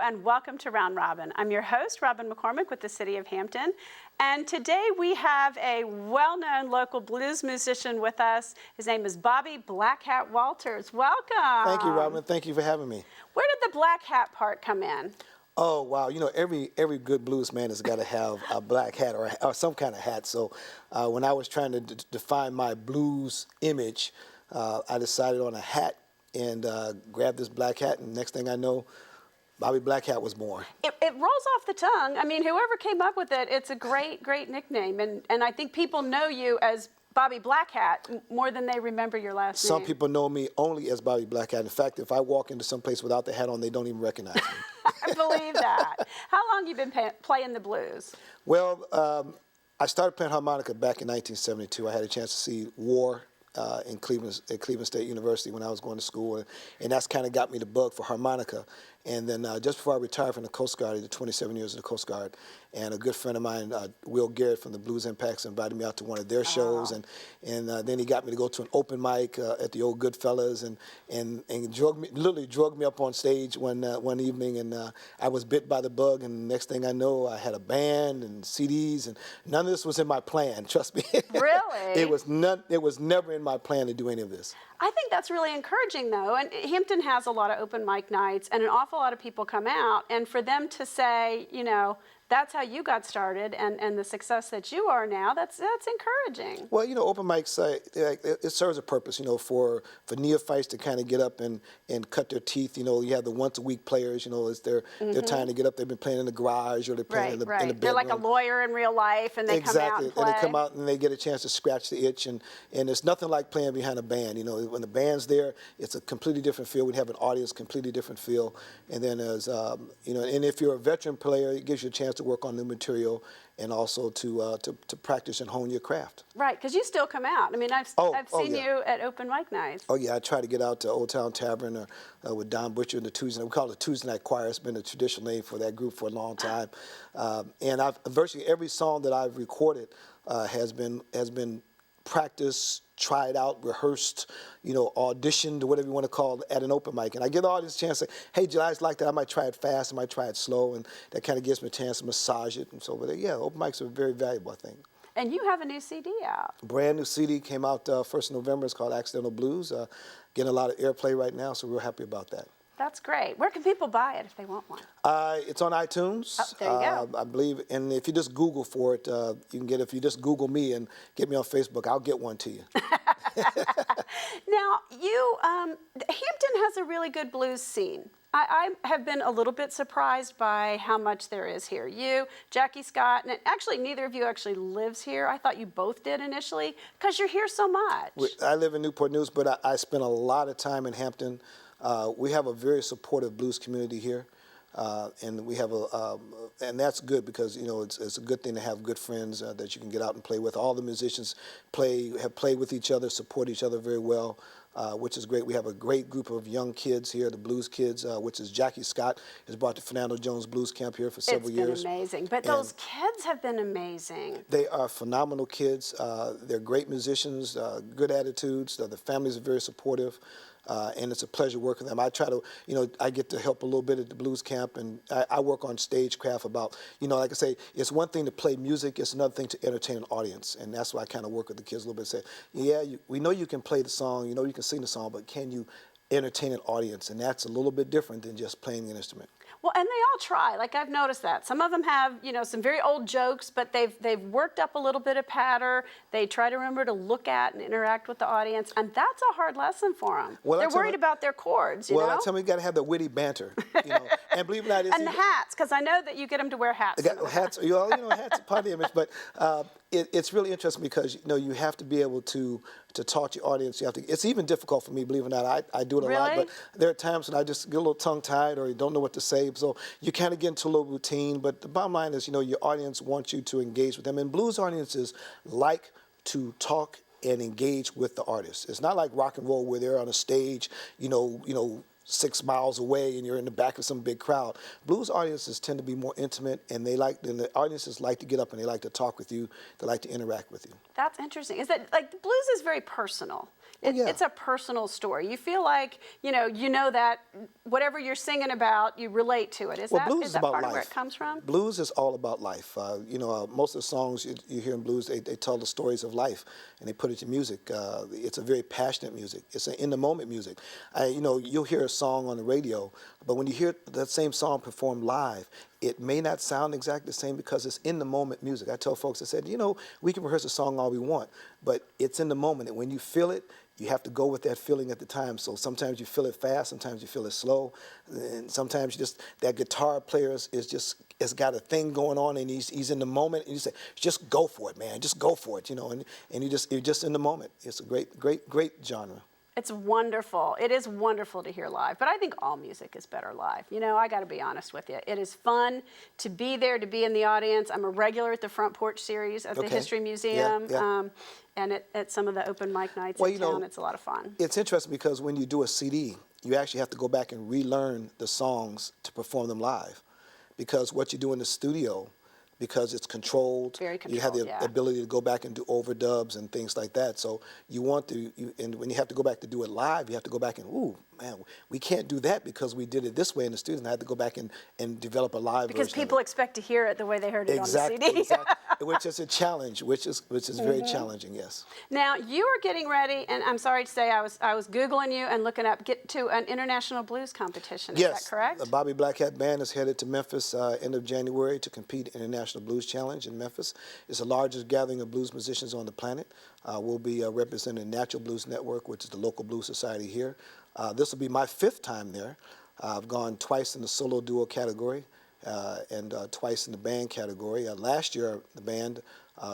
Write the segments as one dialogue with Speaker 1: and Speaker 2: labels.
Speaker 1: and welcome to Round Robin. I'm your host, Robin McCormick with the City of Hampton, and today we have a well-known local blues musician with us. His name is Bobby BlackHat Walters. Welcome.
Speaker 2: Thank you, Robin. Thank you for having me.
Speaker 1: Where did the black hat part come in?
Speaker 2: Oh, wow. You know, every good blues man has got to have a black hat or some kind of hat. So when I was trying to define my blues image, I decided on a hat and grabbed this black hat, and next thing I know, Bobby BlackHat was born.
Speaker 1: It rolls off the tongue. I mean, whoever came up with it, it's a great nickname. And I think people know you as Bobby BlackHat more than they remember your last name.
Speaker 2: Some people know me only as Bobby BlackHat. In fact, if I walk into some place without the hat on, they don't even recognize me.
Speaker 1: I believe that. How long have you been playing the blues?
Speaker 2: Well, I started playing harmonica back in 1972. I had a chance to see War at Cleveland State University when I was going to school, and that's kind of got me the bug for harmonica. And then just before I retired from the Coast Guard, I did 27 years in the Coast Guard, and a good friend of mine, Will Garrett from the Blues Impacts, invited me out to one of their shows, and then he got me to go to an open mic at the old Goodfellas, and literally drugged me up on stage one evening, and I was bit by the bug, and next thing I know, I had a band and CDs, and none of this was in my plan. Trust me.
Speaker 1: Really?
Speaker 2: It was never in my plan to do any of this.
Speaker 1: I think that's really encouraging, though. And Hampton has a lot of open mic nights, and an awful lot of people come out. And for them to say, you know, that's how you got started, and the success that you are now, that's encouraging.
Speaker 2: Well, you know, open mics, it serves a purpose, you know, for neophytes to kind of get up and cut their teeth. You know, you have the once-a-week players, you know, it's their time to get up. They've been playing in the garage, or they're playing in the bedroom.
Speaker 1: They're like a lawyer in real life, and they come out and play.
Speaker 2: And they come out and they get a chance to scratch the itch, and it's nothing like playing behind a band. You know, when the band's there, it's a completely different feel. We'd have an audience, completely different feel. And then as, you know, and if you're a veteran player, it gives you a chance to work on new material and also to practice and hone your craft. Right,
Speaker 1: because you still come out. I mean, I've seen you at open mic nights.
Speaker 2: Oh yeah, I try to get out to Old Town Tavern with Don Butcher and the Tuesday night. We call it the Tuesday Night Choir. It's been a traditional name for that group for a long time. And virtually every song that I've recorded has been practiced, tried out, rehearsed, you know, auditioned, whatever you want to call it, at an open mic. And I give the audience a chance to say, hey, July's like that. I might try it fast, I might try it slow, and that kind of gives me a chance to massage it. And so, but yeah, open mics are very valuable, I think.
Speaker 1: And you have a new CD out.
Speaker 2: Brand new CD came out 1st of November. It's called Accidental Blues. Getting a lot of airplay right now, so we're happy about that.
Speaker 1: That's great. Where can people buy it if they want one?
Speaker 2: It's on iTunes.
Speaker 1: Oh, there you go.
Speaker 2: I believe, and if you just Google for it, you can get it. If you just Google me and get me on Facebook, I'll get one to you.
Speaker 1: Now, Hampton has a really good blues scene. I have been a little bit surprised by how much there is here. You, Jackie Scott, and actually neither of you actually lives here. I thought you both did initially because you're here so much.
Speaker 2: I live in Newport News, but I spend a lot of time in Hampton. We have a very supportive blues community here, and we have and that's good because, you know, it's a good thing to have good friends that you can get out and play with. All the musicians have played with each other, support each other very well, which is great. We have a great group of young kids here, the blues kids, which is Jackie Scott has brought the Fernando Jones Blues Camp here for several years.
Speaker 1: It's been amazing, but those kids have been amazing.
Speaker 2: They are phenomenal kids. They're great musicians, good attitudes. The families are very supportive. And it's a pleasure working with them. I try to, you know, I get to help a little bit at the blues camp, and I work on stagecraft about, you know, like I say, it's one thing to play music, it's another thing to entertain an audience, and that's why I kind of work with the kids a little bit. Say, yeah, we know you can play the song, you know you can sing the song, but can you entertain an audience? And that's a little bit different than just playing an instrument.
Speaker 1: Well, and they all try. Like, I've noticed that. Some of them have, you know, some very old jokes, but they've worked up a little bit of patter. They try to remember to look at and interact with the audience, and that's a hard lesson for them. Well, they're worried about their chords, you know?
Speaker 2: Well, I tell them you got to have the witty banter, you know. And believe it or not,
Speaker 1: and the hats, because I know that you get them to wear hats.
Speaker 2: Hats, you know, hats are part of the image, but it's really interesting because, you know, you have to be able to talk to your audience. You have to. It's even difficult for me, believe it or not. I do it a lot, but there are times when I just get a little tongue-tied or you don't know what to say. So you kind of get into a little routine. But the bottom line is, you know, your audience wants you to engage with them. And blues audiences like to talk and engage with the artist. It's not like rock and roll where they're on a stage, you know, 6 miles away and you're in the back of some big crowd. Blues audiences tend to be more intimate, and the audiences like to get up and they like to talk with you. They like to interact with you.
Speaker 1: That's interesting. Is that like the blues is very personal?
Speaker 2: Yeah.
Speaker 1: It's a personal story. You feel like you know that whatever you're singing about, you relate to it. Is
Speaker 2: Blues is
Speaker 1: that
Speaker 2: about
Speaker 1: part
Speaker 2: life.
Speaker 1: of where it comes from?
Speaker 2: Blues is all about life. Most of the songs you hear in blues, they tell the stories of life, and they put it to music. It's a very passionate music. It's an in-the-moment music. You'll hear a song on the radio, but when you hear that same song performed live, it may not sound exactly the same because it's in-the-moment music. I tell folks, I said, we can rehearse a song all we want, but it's in the moment, and when you feel it, you have to go with that feeling at the time. So sometimes you feel it fast, sometimes you feel it slow, and sometimes that guitar player has got a thing going on, and he's in the moment, and you say, just go for it, man, just go for it, and you're just in the moment. It's a great genre.
Speaker 1: It's wonderful. It is wonderful to hear live, but I think all music is better live. I got to be honest with you. It is fun to be there, to be in the audience. I'm a regular at the Front Porch series at the History Museum, and at some of the open mic nights in town. It's a lot of fun.
Speaker 2: It's interesting because when you do a CD, you actually have to go back and relearn the songs to perform them live, because what you do in the studio, because it's controlled.
Speaker 1: Very controlled,
Speaker 2: you have the ability to go back and do overdubs and things like that. So and when you have to go back to do it live, you have to go back and, ooh, man, we can't do that because we did it this way in the studio. And I had to go back and develop a live version.
Speaker 1: Because people expect to hear it the way they heard it on the CD.
Speaker 2: Exactly. Which is a challenge, which is very challenging, yes.
Speaker 1: Now, you are getting ready, and I'm sorry to say I was Googling you and looking up, get to an international blues competition. Is that correct?
Speaker 2: Yes, the Bobby BlackHat Band is headed to Memphis end of January to compete in the International Blues Challenge in Memphis. It's the largest gathering of blues musicians on the planet. We'll be representing the Natural Blues Network, which is the local blues society here. This will be my 5th time there. I've gone twice in the solo duo category and twice in the band category. Last year, the band,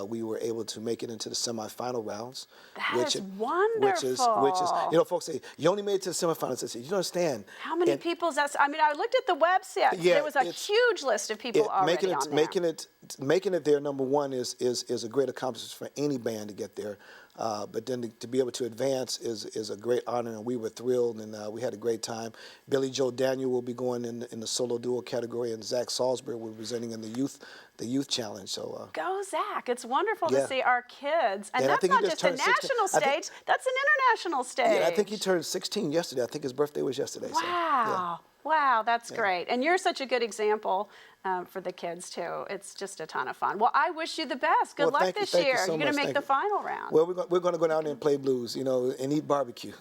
Speaker 2: we were able to make it into the semifinal rounds.
Speaker 1: That is wonderful.
Speaker 2: Which is, folks say, you only made it to the semifinals. I say, you don't understand.
Speaker 1: How many people is that? I mean, I looked at the website.
Speaker 2: Yeah,
Speaker 1: there was a huge list of people already on there.
Speaker 2: Making it there, number one, is a great accomplishment for any band to get there. But then to be able to advance is a great honor, and we were thrilled, and we had a great time. Billy Joe Daniel will be going in the solo duo category, and Zach Salisbury will be presenting in the youth challenge. So
Speaker 1: go Zach! It's wonderful to see our kids, and that's not just a national stage; that's an international stage.
Speaker 2: Yeah, I think he turned 16 yesterday. I think his birthday was yesterday.
Speaker 1: Wow!
Speaker 2: So,
Speaker 1: wow, that's great, and you're such a good example. For the kids too. It's just a ton of fun. Well, I wish you the best. Good luck this year. You're going to make the final round.
Speaker 2: Well, we're going to go down there and play blues, and eat barbecue.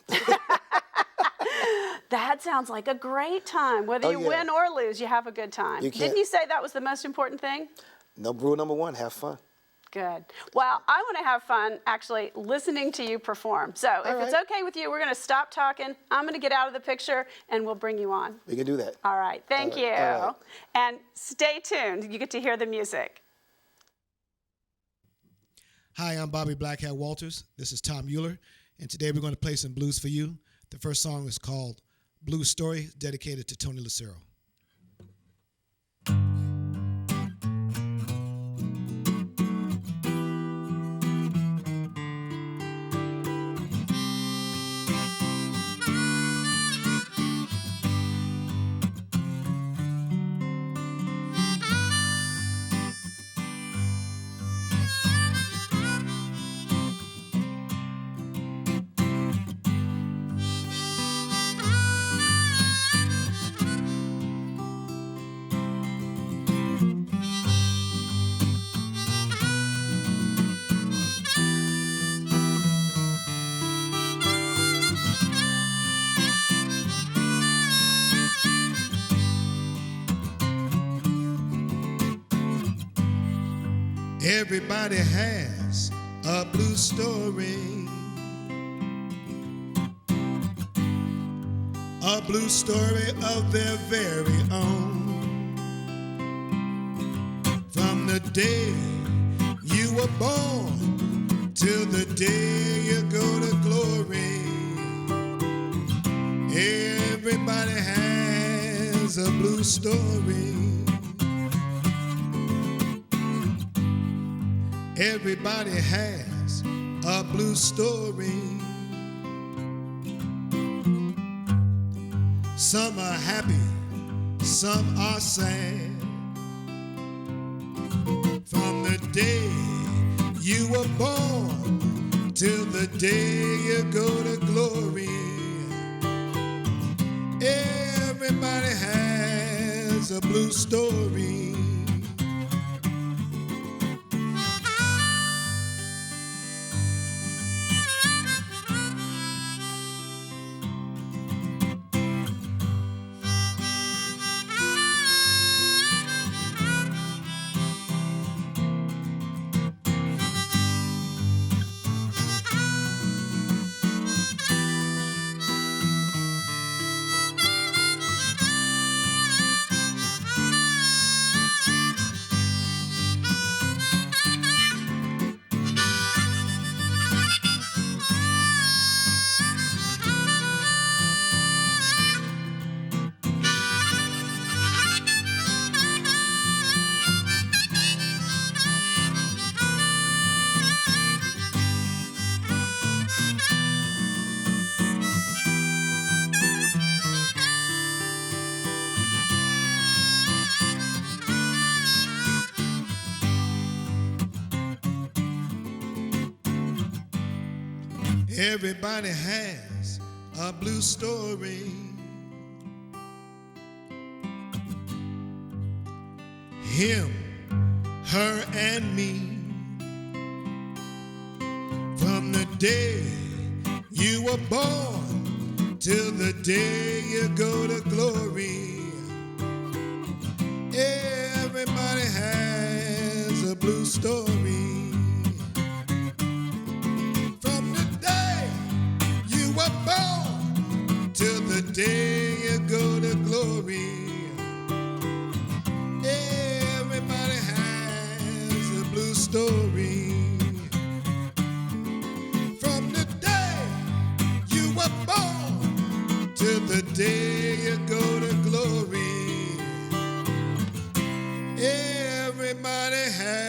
Speaker 1: That sounds like a great time. Whether you win or lose, you have a good time. Didn't you say that was the most important thing?
Speaker 2: No, rule number 1, have fun.
Speaker 1: Good. Well, I want to have fun actually listening to you perform. So if it's okay with you, we're going to stop talking. I'm going to get out of the picture, and we'll bring you on.
Speaker 2: We can do that.
Speaker 1: All right. Thank you.
Speaker 2: All right.
Speaker 1: And stay tuned. You get to hear the music.
Speaker 3: Hi, I'm Bobby BlackHat Walters. This is Tom Euler, and today we're going to play some blues for you. The first song is called Blues Story, dedicated to Tony Lucero. Everybody has a blues story, a blues story of their very own. From the day you were born till the day you go to glory, everybody has a blues story. Everybody has a blues story. Some are happy, some are sad. From the day you were born till the day you go to glory, everybody has a blue story. Everybody has a blue story. Him, her, and me. From the day you were born till the day you go to glory, everybody has a blue story. Till the day you go to glory, everybody has a blue story. From the day you were born till the day you go to glory, everybody has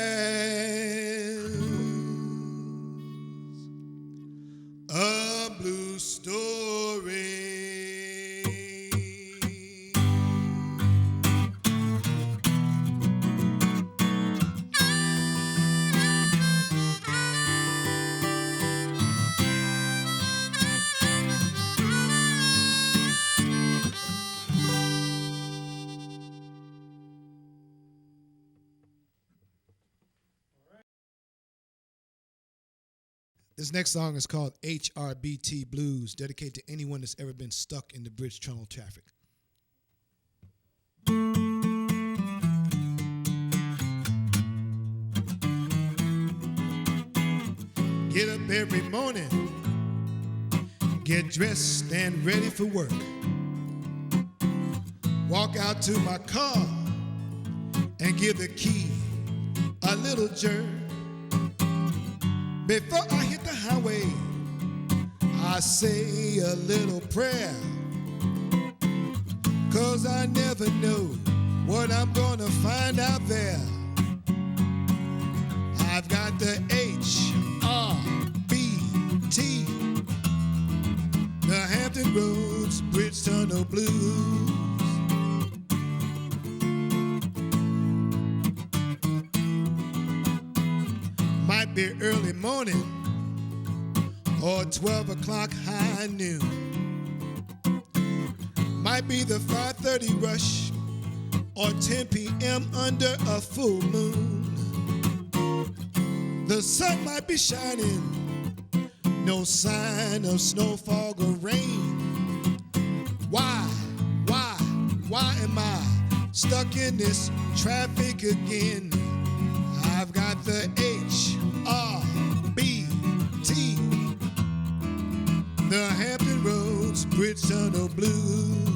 Speaker 3: a blue story. This next song is called HRBT Blues, dedicated to anyone that's ever been stuck in the bridge tunnel traffic. Get up every morning, get dressed and ready for work. Walk out to my car and give the key a little jerk. Before I hit the highway, I say a little prayer, 'cause I never know what I'm gonna find out there. I've got the HRBT, the Hampton Roads Bridge Tunnel Blues. Might be early morning or 12 o'clock high noon. Might be the 5:30 rush or 10 p.m. under a full moon. The sun might be shining, no sign of snow, fog, or rain. Why am I stuck in this traffic again? I've got the HRBT, the Hampton Roads Bridge Tunnel Blues.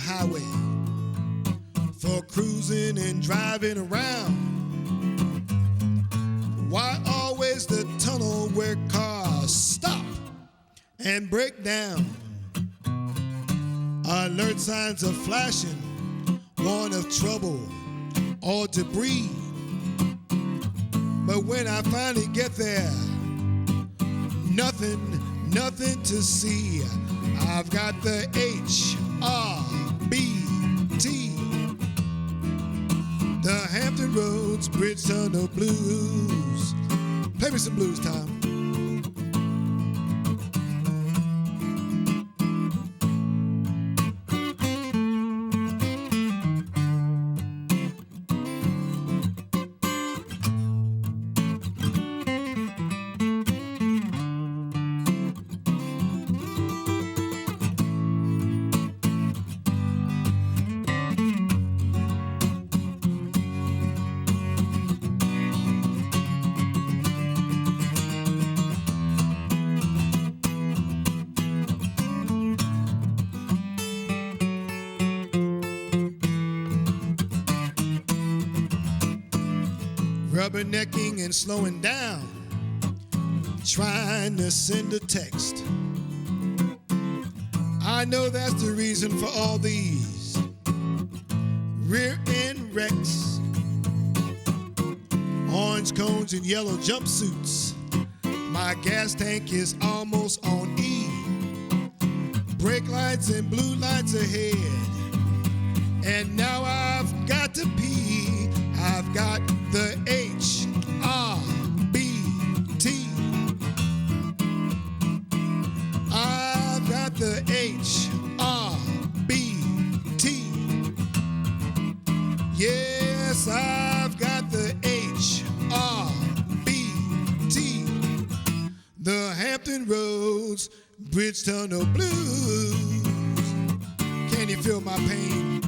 Speaker 3: highway for cruising and driving around. Why always the tunnel where cars stop and break down? Alert signs are flashing, warn of trouble or debris. But when I finally get there, nothing to see. I've got the HRBT, the Hampton Roads Bridge Tunnel Blues. Play me some blues, Tom. Rubbernecking and slowing down, trying to send a text. I know that's the reason for all these rear end wrecks. Orange cones and yellow jumpsuits. My gas tank is almost on E. Brake lights and blue lights ahead. And now I've got to pee. I've got the HRBT. I've got the HRBT. Yes, I've got the HRBT. The Hampton Roads Bridge Tunnel Blues. Can you feel my pain?